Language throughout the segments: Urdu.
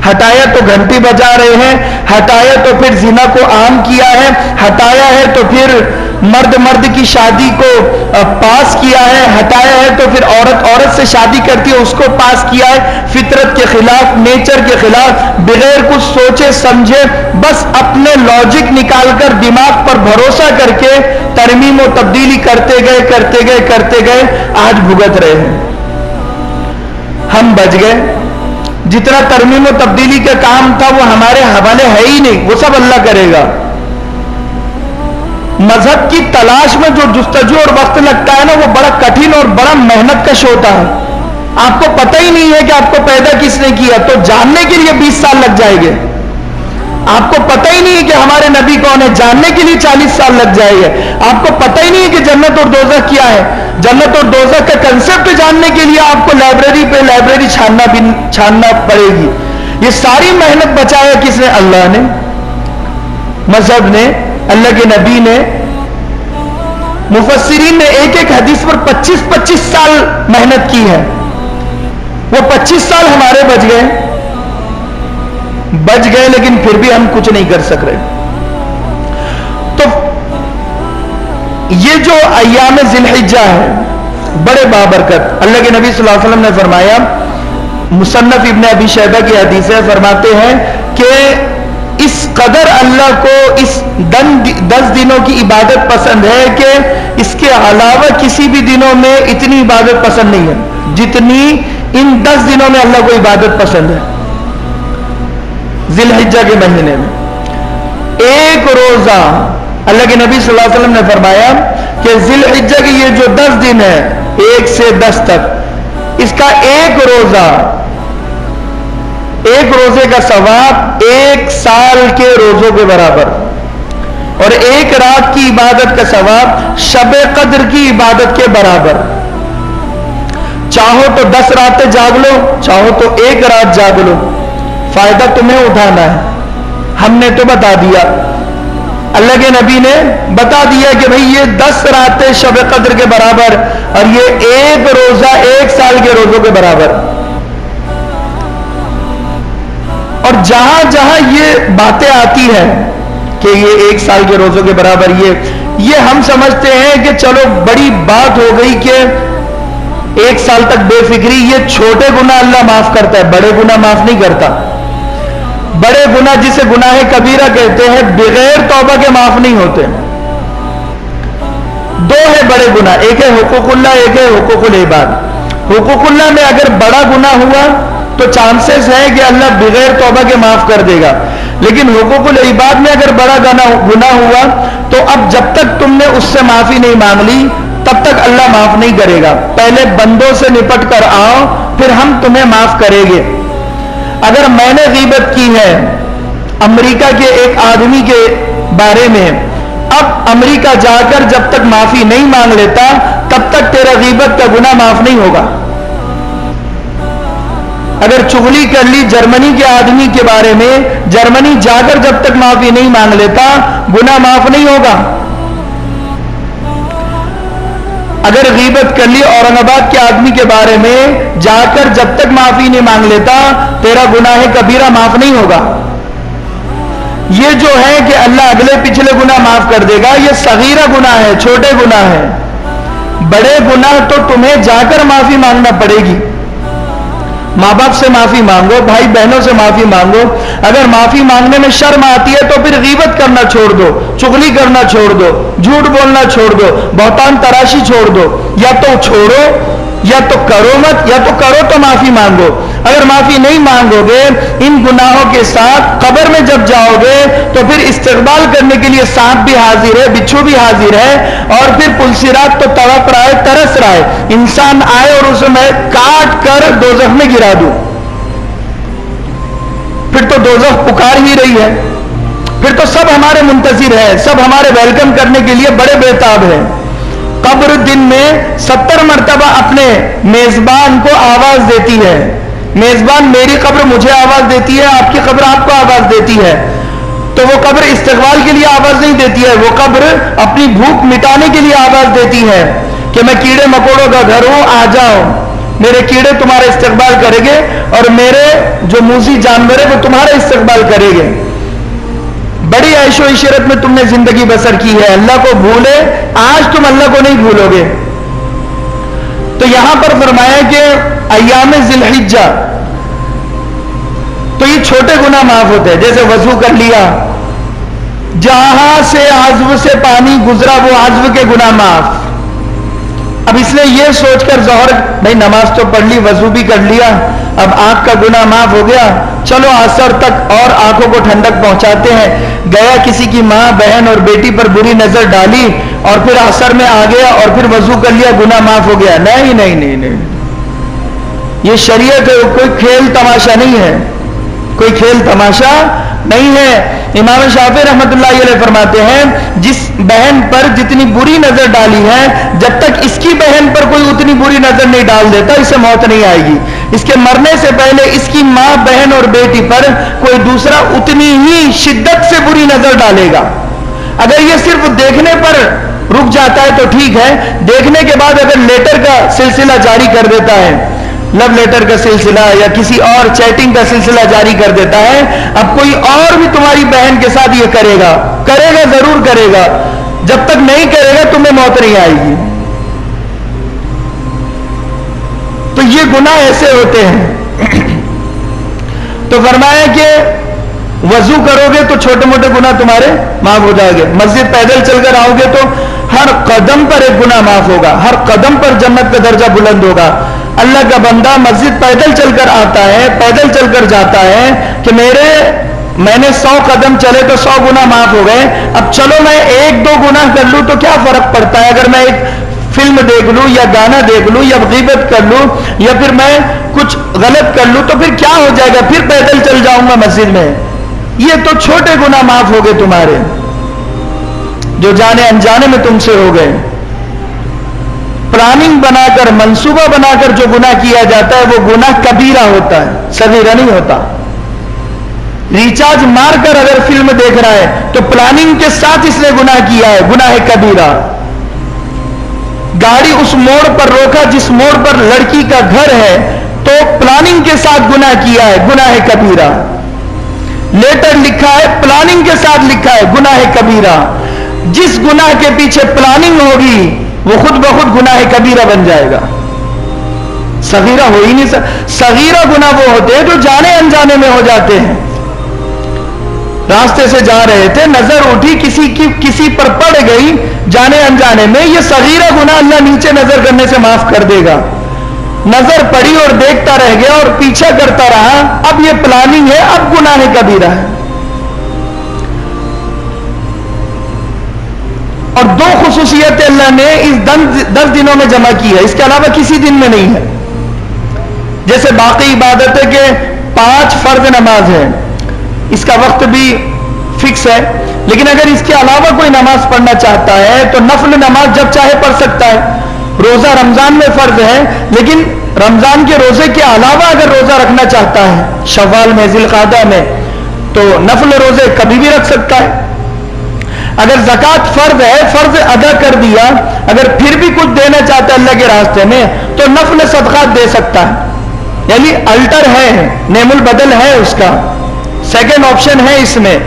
ہٹایا تو گھنٹی بجا رہے ہیں، ہٹایا تو پھر زنا کو عام کیا ہے، ہٹایا ہے تو پھر مرد مرد کی شادی کو پاس کیا ہے، ہٹایا ہے تو پھر عورت عورت سے شادی کرتی ہے اس کو پاس کیا ہے، فطرت کے خلاف، نیچر کے خلاف، بغیر کچھ سوچے سمجھے بس اپنے لاجک نکال کر دماغ پر بھروسہ کر کے ترمیم و تبدیلی کرتے گئے، آج بھگت رہے ہیں۔ ہم بچ گئے، جتنا ترمیم و تبدیلی کا کام تھا وہ ہمارے حوالے ہے ہی نہیں، وہ سب اللہ کرے گا۔ مذہب کی تلاش میں جو جستجو اور وقت لگتا ہے نا، وہ بڑا کٹھن اور بڑا محنت کش ہوتا ہے۔ آپ کو پتہ ہی نہیں ہے کہ آپ کو پیدا کس نے کیا، تو جاننے کے لیے 20 سال لگ جائیں گے۔ آپ کو پتہ ہی نہیں ہے کہ ہمارے نبی کون ہے، جاننے کے لیے 40 سال لگ جائے گا۔ آپ کو پتہ ہی نہیں ہے کہ جنت اور دوزخ کیا ہے، جنت اور دوزخ کا کنسپٹ جاننے کے لیے آپ کو لائبریری پہ لائبریری چھاننا پڑے گی۔ یہ ساری محنت بچایا کس نے؟ اللہ نے، مذہب نے، اللہ کے نبی نے، مفسرین نے ایک ایک حدیث پر 25 سال محنت کی ہے۔ وہ 25 سال ہمارے بچ گئے لیکن پھر بھی ہم کچھ نہیں کر سک رہے۔ تو یہ جو ایام ذی الحجہ ہے بڑے بابرکت، اللہ کے نبی صلی اللہ علیہ وسلم نے فرمایا، مصنف ابن ابی شیبہ کی حدیث ہے، فرماتے ہیں کہ اس قدر اللہ کو اس 10 دنوں کی عبادت پسند ہے کہ اس کے علاوہ کسی بھی دنوں میں اتنی عبادت پسند نہیں ہے جتنی ان 10 دنوں میں اللہ کو عبادت پسند ہے۔ ذی الحجہ کے مہینے میں ایک روزہ، اللہ کے نبی صلی اللہ علیہ وسلم نے فرمایا کہ ذی الحجہ کے یہ جو 10 دن ہے 1 سے 10 تک، اس کا ایک روزے کا ثواب 1 سال کے روزوں کے برابر، اور ایک رات کی عبادت کا ثواب شب قدر کی عبادت کے برابر۔ چاہو تو 10 راتیں جاگ لو، چاہو تو 1 رات جاگ لو، فائدہ تمہیں اٹھانا ہے۔ ہم نے تو بتا دیا، اللہ کے نبی نے بتا دیا کہ بھئی یہ 10 راتیں شب قدر کے برابر اور یہ ایک روزہ 1 سال کے روزوں کے برابر۔ اور جہاں جہاں یہ باتیں آتی ہیں کہ یہ 1 سال کے روزوں کے برابر، یہ ہم سمجھتے ہیں کہ چلو بڑی بات ہو گئی کہ 1 سال تک بے فکری، یہ چھوٹے گناہ اللہ معاف کرتا ہے، بڑے گناہ معاف نہیں کرتا۔ بڑے گناہ جسے گناہ کبیرہ کہتے ہیں بغیر توبہ کے معاف نہیں ہوتے۔ 2 ہے بڑے گناہ، ایک ہے حقوق اللہ، ایک ہے حقوق العباد۔ حقوق اللہ میں اگر بڑا گناہ ہوا تو چانسز ہے کہ اللہ بغیر توبہ کے معاف کر دے گا، لیکن حقوق العباد میں اگر بڑا گناہ ہوا تو اب جب تک تم نے اس سے معافی نہیں مانگ لی تب تک اللہ معاف نہیں کرے گا۔ پہلے بندوں سے نپٹ کر آؤ، پھر ہم تمہیں معاف کریں گے۔ اگر میں نے غیبت کی ہے امریکہ کے ایک آدمی کے بارے میں، اب امریکہ جا کر جب تک معافی نہیں مانگ لیتا تب تک تیرا غیبت کا گناہ معاف نہیں ہوگا۔ اگر چغلی کر لی جرمنی کے آدمی کے بارے میں، جرمنی جا کر جب تک معافی نہیں مانگ لیتا گناہ معاف نہیں ہوگا۔ اگر غیبت کر لی اورنگ آباد کے آدمی کے بارے میں، جا کر جب تک معافی نہیں مانگ لیتا تیرا گناہ کبیرہ معاف نہیں ہوگا۔ یہ جو ہے کہ اللہ اگلے پچھلے گناہ معاف کر دے گا، یہ صغیرہ گناہ ہے، چھوٹے گناہ ہے۔ بڑے گناہ تو تمہیں جا کر معافی مانگنا پڑے گی۔ ماں باپ سے معافی مانگو، بھائی بہنوں سے معافی مانگو۔ اگر معافی مانگنے میں شرم آتی ہے تو پھر غیبت کرنا چھوڑ دو، چغلی کرنا چھوڑ دو، جھوٹ بولنا چھوڑ دو، بہتان تراشی چھوڑ دو۔ یا تو چھوڑو یا تو کرو مت، یا تو کرو تو معافی مانگو۔ اگر معافی نہیں مانگو گے ان گناہوں کے ساتھ قبر میں جب جاؤ گے تو پھر استقبال کرنے کے لیے سانپ بھی حاضر ہے، بچھو بھی حاضر ہے، اور پھر پلسرات تو تڑپ رہا ہے، ترس رہا ہے، انسان آئے اور اسے میں کاٹ کر دوزخ میں گرا دوں۔ پھر تو دوزخ پکار ہی رہی ہے، پھر تو سب ہمارے منتظر ہیں، سب ہمارے ویلکم کرنے کے لیے بڑے بےتاب ہیں۔ قبر دن میں 70 مرتبہ اپنے میزبان کو آواز دیتی ہے، میزبان میری قبر مجھے آواز دیتی ہے، آپ کی قبر آپ کو آواز دیتی ہے۔ تو وہ قبر استقبال کے لیے آواز نہیں دیتی ہے، وہ قبر اپنی بھوک مٹانے کے لیے آواز دیتی ہے کہ میں کیڑے مکوڑوں کا گھر ہوں، آ جاؤ۔ میرے کیڑے تمہارا استقبال کریں گے اور میرے جو موذی جانور ہے وہ تمہارا استقبال کریں گے. بڑی عیش و عشرت میں تم نے زندگی بسر کی ہے, اللہ کو بھولے, آج تم اللہ کو نہیں بھولو گے. تو یہاں پر فرمایا کہ ایام ذی الحجہ, تو یہ چھوٹے گناہ معاف ہوتے ہیں, جیسے وضو کر لیا, جہاں سے عضو سے پانی گزرا وہ عضو کے گناہ معاف. اب اس لیے یہ سوچ کر ظہر بھائی نماز تو پڑھ لی, وضو بھی کر لیا, اب آنکھ کا گناہ معاف ہو گیا, چلو عصر تک اور آنکھوں کو ٹھنڈک پہنچاتے ہیں. گیا کسی کی ماں بہن اور بیٹی پر بری نظر ڈالی اور پھر عصر میں آ گیا اور پھر وضو کر لیا, گناہ معاف ہو گیا. نہیں نہیں نہیں نہیں, یہ شریعت ہے, کوئی کھیل تماشا نہیں ہے, کوئی کھیل تماشا نہیں ہے. امام شافعی رحمت اللہ علیہ فرماتے ہیں جس بہن پر جتنی بری نظر ڈالی ہے, جب تک اس کی بہن پر کوئی اتنی بری نظر نہیں ڈال دیتا اسے موت نہیں آئے گی. اس کے مرنے سے پہلے اس کی ماں بہن اور بیٹی پر کوئی دوسرا اتنی ہی شدت سے بری نظر ڈالے گا. اگر یہ صرف دیکھنے پر رک جاتا ہے تو ٹھیک ہے, دیکھنے کے بعد اگر لیٹر کا سلسلہ جاری کر دیتا ہے, لو لیٹر کا سلسلہ یا کسی اور چیٹنگ کا سلسلہ جاری کر دیتا ہے, اب کوئی اور بھی تمہاری بہن کے ساتھ یہ کرے گا ضرور کرے گا, جب تک نہیں کرے گا تمہیں موت نہیں آئے گی. تو یہ گناہ ایسے ہوتے ہیں. تو فرمایا کہ وضو کرو گے تو چھوٹے موٹے گناہ تمہارے معاف ہو جائیں گے. مسجد پیدل چل کر آؤ گے تو ہر قدم پر ایک گناہ معاف ہوگا, ہر قدم پر جنت کا درجہ بلند ہوگا. اللہ کا بندہ مسجد پیدل چل کر آتا ہے, پیدل چل کر جاتا ہے کہ میں نے 100 قدم چلے تو 100 گناہ معاف ہو گئے. اب چلو میں 1-2 گناہ کر لوں تو کیا فرق پڑتا ہے, اگر میں ایک فلم دیکھ لوں یا گانا دیکھ لوں یا غیبت کر لوں یا پھر میں کچھ غلط کر لوں تو پھر کیا ہو جائے گا, پھر پیدل چل جاؤں گا مسجد میں. یہ تو چھوٹے گناہ معاف ہو گئے تمہارے, جو جانے انجانے میں تم سے ہو گئے. پلاننگ بنا کر, منصوبہ بنا کر جو گناہ کیا جاتا ہے وہ گناہ کبیرہ ہوتا ہے, صغیرہ نہیں ہوتا. ریچارج مار کر اگر فلم دیکھ رہا ہے تو پلاننگ کے ساتھ اس نے گناہ کیا ہے, گناہ کبیرہ. گاڑی اس موڑ پر روکا جس موڑ پر لڑکی کا گھر ہے تو پلاننگ کے ساتھ گناہ کیا ہے, گناہ کبیرہ. لیٹر لکھا ہے, پلاننگ کے ساتھ لکھا ہے, گناہ کبیرہ. جس گناہ کے پیچھے پلاننگ ہوگی وہ خود بخود گناہ کبیرہ بن جائے گا, صغیرہ ہو ہی نہیں. صغیرہ گناہ وہ ہوتے ہیں جو جانے انجانے میں ہو جاتے ہیں. راستے سے جا رہے تھے, نظر اٹھی, کسی پر پڑ گئی جانے انجانے میں, یہ صغیرہ گناہ اللہ نیچے نظر کرنے سے معاف کر دے گا. نظر پڑی اور دیکھتا رہ گیا اور پیچھا کرتا رہا, اب یہ پلاننگ ہے, اب گناہ کبیرہ ہے. اور 2 خصوصیتیں اللہ نے اس 10 دنوں میں جمع کی ہے, اس کے علاوہ کسی دن میں نہیں ہے. جیسے باقی عبادت ہے کہ 5 فرض نماز ہے, اس کا وقت بھی فکس ہے, لیکن اگر اس کے علاوہ کوئی نماز پڑھنا چاہتا ہے تو نفل نماز جب چاہے پڑھ سکتا ہے. روزہ رمضان میں فرض ہے, لیکن رمضان کے روزے کے علاوہ اگر روزہ رکھنا چاہتا ہے شوال میں, ذی القعدہ میں, تو نفل روزے کبھی بھی رکھ سکتا ہے. اگر زکوٰۃ فرض ہے, فرض ادا کر دیا, اگر پھر بھی کچھ دینا چاہتا ہے اللہ کے راستے میں تو نفل صدقات دے سکتا ہے. یعنی الٹر ہے, نعم البدل ہے اس کا, سیکنڈ آپشن ہے اس میں.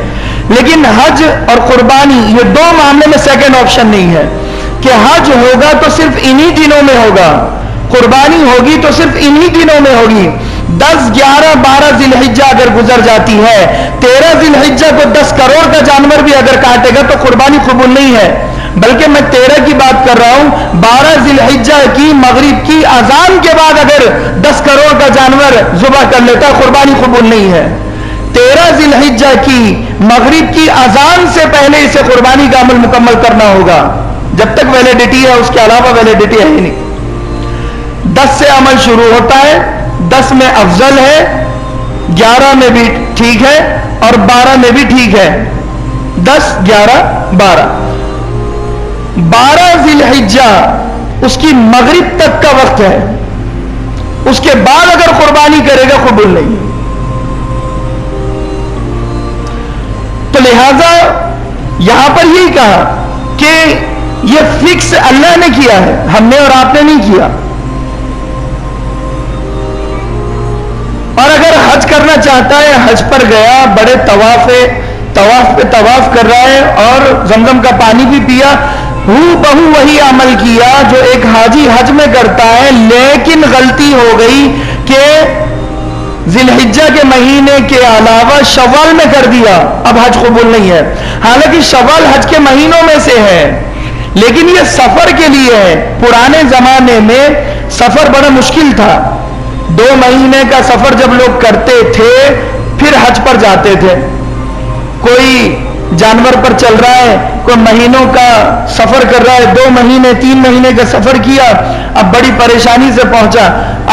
لیکن حج اور قربانی یہ 2 معاملے میں سیکنڈ آپشن نہیں ہے کہ حج ہوگا تو صرف انہی دنوں میں ہوگا, قربانی ہوگی تو صرف انہی دنوں میں ہوگی. 10, 11, 12 ذی الحجہ اگر گزر جاتی ہے, 13 ذی الحجہ کو 10 کروڑ کا جانور بھی اگر کاٹے گا تو قربانی قبول نہیں ہے. بلکہ میں 13 کی بات کر رہا ہوں, 12 ذی الحجہ کی مغرب کی اذان کے بعد اگر 10 کروڑ کا جانور ذبح کر لیتا قربانی قبول نہیں ہے. 13 ذی الحجہ کی مغرب کی اذان سے پہلے اسے قربانی کا عمل مکمل کرنا ہوگا, جب تک ویلیڈیٹی ہے, اس کے علاوہ ویلیڈیٹی ہے ہی نہیں. 10 سے عمل شروع ہوتا ہے, 10 میں افضل ہے, 11 میں بھی ٹھیک ہے اور 12 میں بھی ٹھیک ہے. 10, 11, 12. 12 ذی الحجہ اس کی مغرب تک کا وقت ہے, اس کے بعد اگر قربانی کرے گا قبول نہیں. تو لہذا یہاں پر یہی کہا کہ یہ فکس اللہ نے کیا ہے, ہم نے اور آپ نے نہیں کیا. اور اگر حج کرنا چاہتا ہے، حج پر گیا، بڑے طواف پہ طواف کر رہا ہے اور زمزم کا پانی بھی پیا، بہو وہی عمل کیا جو ایک حاجی حج میں کرتا ہے، لیکن غلطی ہو گئی کہ ذی الحجہ کے مہینے کے علاوہ شوال میں کر دیا، اب حج قبول نہیں ہے، حالانکہ شوال حج کے مہینوں میں سے ہے، لیکن یہ سفر کے لیے ہے۔ پرانے زمانے میں سفر بڑا مشکل تھا، 2 مہینے کا سفر جب لوگ کرتے تھے پھر حج پر جاتے تھے۔ کوئی جانور پر چل رہا ہے، کوئی مہینوں کا سفر کر رہا ہے، 2 مہینے 3 مہینے کا سفر کیا، اب بڑی پریشانی سے پہنچا۔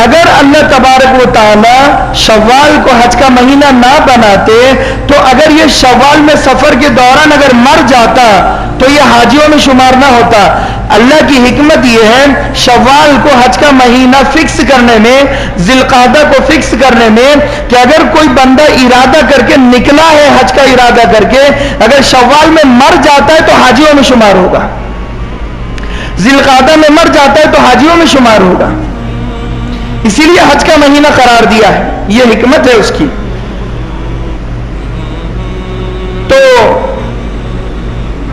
اگر اللہ تبارک و تعالی شوال کو حج کا مہینہ نہ بناتے تو اگر یہ شوال میں سفر کے دوران اگر مر جاتا تو یہ حاجیوں میں شمار نہ ہوتا۔ اللہ کی حکمت یہ ہے شوال کو حج کا مہینہ فکس کرنے میں، ذی القعدہ کو فکس کرنے میں، کہ اگر کوئی بندہ ارادہ کر کے نکلا ہے حج کا ارادہ کر کے، اگر شوال میں مر جاتا ہے تو حاجیوں میں شمار ہوگا، ذی القعدہ میں مر جاتا ہے تو حاجیوں میں شمار ہوگا، اسی لیے حج کا مہینہ قرار دیا ہے، یہ حکمت ہے اس کی۔ تو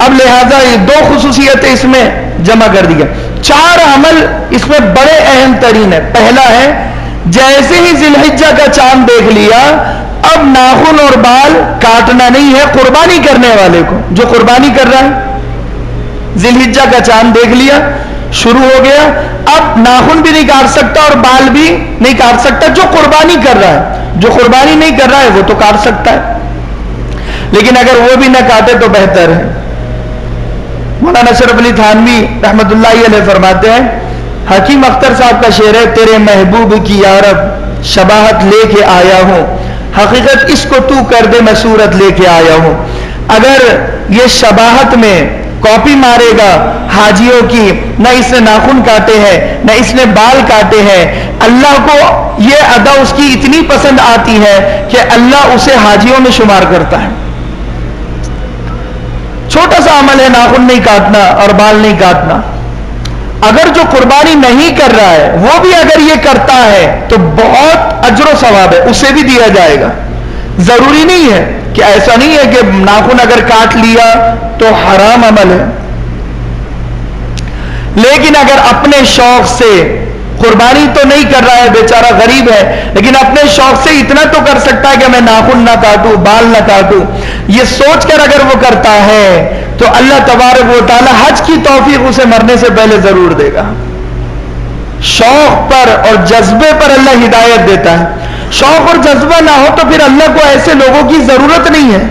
اب لہذا یہ 2 خصوصیتیں اس میں جمع کر دیا، 4 عمل اس میں بڑے اہم ترین ہے۔ پہلا ہے جیسے ہی ذی الحجہ کا چاند دیکھ لیا اب ناخن اور بال کاٹنا نہیں ہے قربانی کرنے والے کو، جو قربانی کر رہا ہے، ذی الحجہ کا چاند دیکھ لیا شروع ہو گیا، اب ناخن بھی نہیں کاٹ سکتا اور بال بھی نہیں کاٹ سکتا جو قربانی کر رہا ہے، جو قربانی نہیں کر رہا ہے وہ تو کاٹ سکتا ہے، لیکن اگر وہ بھی نہ کاٹے تو بہتر ہے۔ مولانا اشرف علی تھانوی رحمت اللہ علیہ فرماتے ہیں، حکیم اختر صاحب کا شعر ہے، تیرے محبوب کی یارب شباہت لے کے آیا ہوں، حقیقت اس کو تو کر دے میں صورت لے کے آیا ہوں۔ اگر یہ شباہت میں کاپی مارے گا حاجیوں کی، نہ اس نے ناخن کاٹے ہیں نہ اس نے بال کاٹے ہیں، اللہ کو یہ ادا اس کی اتنی پسند آتی ہے کہ اللہ اسے حاجیوں میں شمار کرتا ہے۔ چھوٹا سا عمل ہے ناخن نہیں کاٹنا اور بال نہیں کاٹنا، اگر جو قربانی نہیں کر رہا ہے وہ بھی اگر یہ کرتا ہے تو بہت اجر و ثواب ہے، اسے بھی دیا جائے گا۔ ضروری نہیں ہے کہ ایسا نہیں ہے کہ ناخن اگر کاٹ لیا تو حرام عمل ہے، لیکن اگر اپنے شوق سے قربانی تو نہیں کر رہا ہے، بیچارہ غریب ہے، لیکن اپنے شوق سے اتنا تو کر سکتا ہے کہ میں ناخن نہ کاٹوں بال نہ کاٹوں، یہ سوچ کر اگر وہ کرتا ہے تو اللہ تبارک و تعالی حج کی توفیق اسے مرنے سے پہلے ضرور دے گا۔ شوق پر اور جذبے پر اللہ ہدایت دیتا ہے، شوق اور جذبہ نہ ہو تو پھر اللہ کو ایسے لوگوں کی ضرورت نہیں ہے۔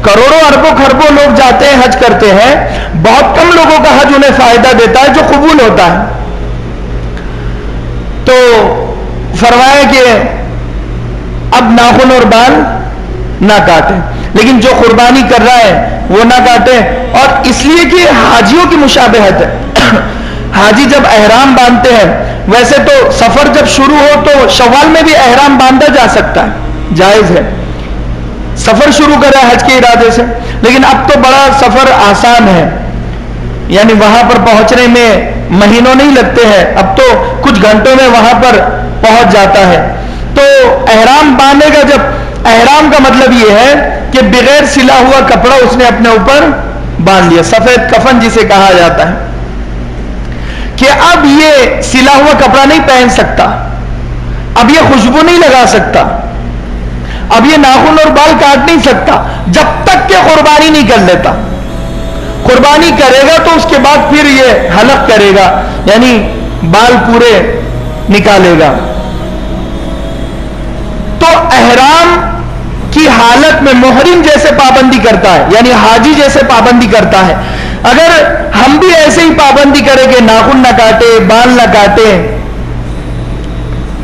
کروڑوں اربوں خربوں لوگ جاتے ہیں حج کرتے ہیں، بہت کم لوگوں کا حج انہیں فائدہ دیتا ہے جو قبول ہوتا ہے۔ تو فرمایا کہ اب ناخن اور بال نہ کاٹیں، لیکن جو قربانی کر رہا ہے وہ نہ کاٹے، اور اس لیے کہ حاجیوں کی مشابہت ہے۔ حاجی جب احرام باندھتے ہیں، ویسے تو سفر جب شروع ہو تو شوال میں بھی احرام باندھا جا سکتا ہے، جائز ہے، سفر شروع کرا ہے حج کے ارادے سے، لیکن اب تو بڑا سفر آسان ہے، یعنی وہاں پر پہنچنے میں مہینوں نہیں لگتے ہیں، اب تو کچھ گھنٹوں میں وہاں پر پہنچ جاتا ہے۔ تو احرام باندھے گا، جب احرام کا مطلب یہ ہے کہ بغیر سلا ہوا کپڑا اس نے اپنے اوپر باندھ لیا، سفید کفن جسے کہا جاتا ہے، کہ اب یہ سلا ہوا کپڑا نہیں پہن سکتا، اب یہ خوشبو نہیں لگا سکتا، اب یہ ناخن اور بال کاٹ نہیں سکتا جب تک کہ قربانی نہیں کر لیتا۔ قربانی کرے گا تو اس کے بعد پھر یہ حلق کرے گا، یعنی بال پورے نکالے گا۔ تو احرام کی حالت میں محرم جیسے پابندی کرتا ہے، یعنی حاجی جیسے پابندی کرتا ہے، اگر ہم بھی ایسے ہی پابندی کریں کہ ناخن نہ کاٹے بال نہ کاٹے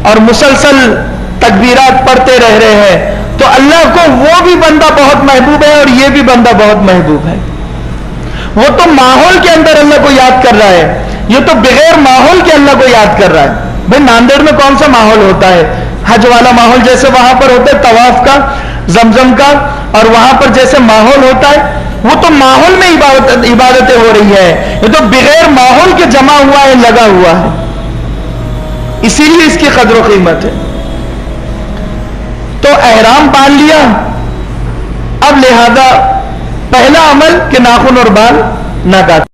اور مسلسل تکبیرات پڑھتے رہ رہے ہیں تو اللہ کو وہ بھی بندہ بہت محبوب ہے اور یہ بھی بندہ بہت محبوب ہے۔ وہ تو ماحول کے اندر اللہ کو یاد کر رہا ہے، یہ تو بغیر ماحول کے اللہ کو یاد کر رہا ہے۔ بھائی ناندیڑ میں کون سا ماحول ہوتا ہے؟ حج والا ماحول جیسے وہاں پر ہوتا ہے طواف کا، زمزم کا، اور وہاں پر جیسے ماحول ہوتا ہے، وہ تو ماحول میں عبادتیں ہو رہی ہے، یہ تو بغیر ماحول کے جمع ہوا ہے، لگا ہوا ہے، اسی لیے اس کی قدر و قیمت ہے۔ تو احرام باندھ لیا، اب لہذا پہلا عمل کہ ناخن اور بال نہ کاٹ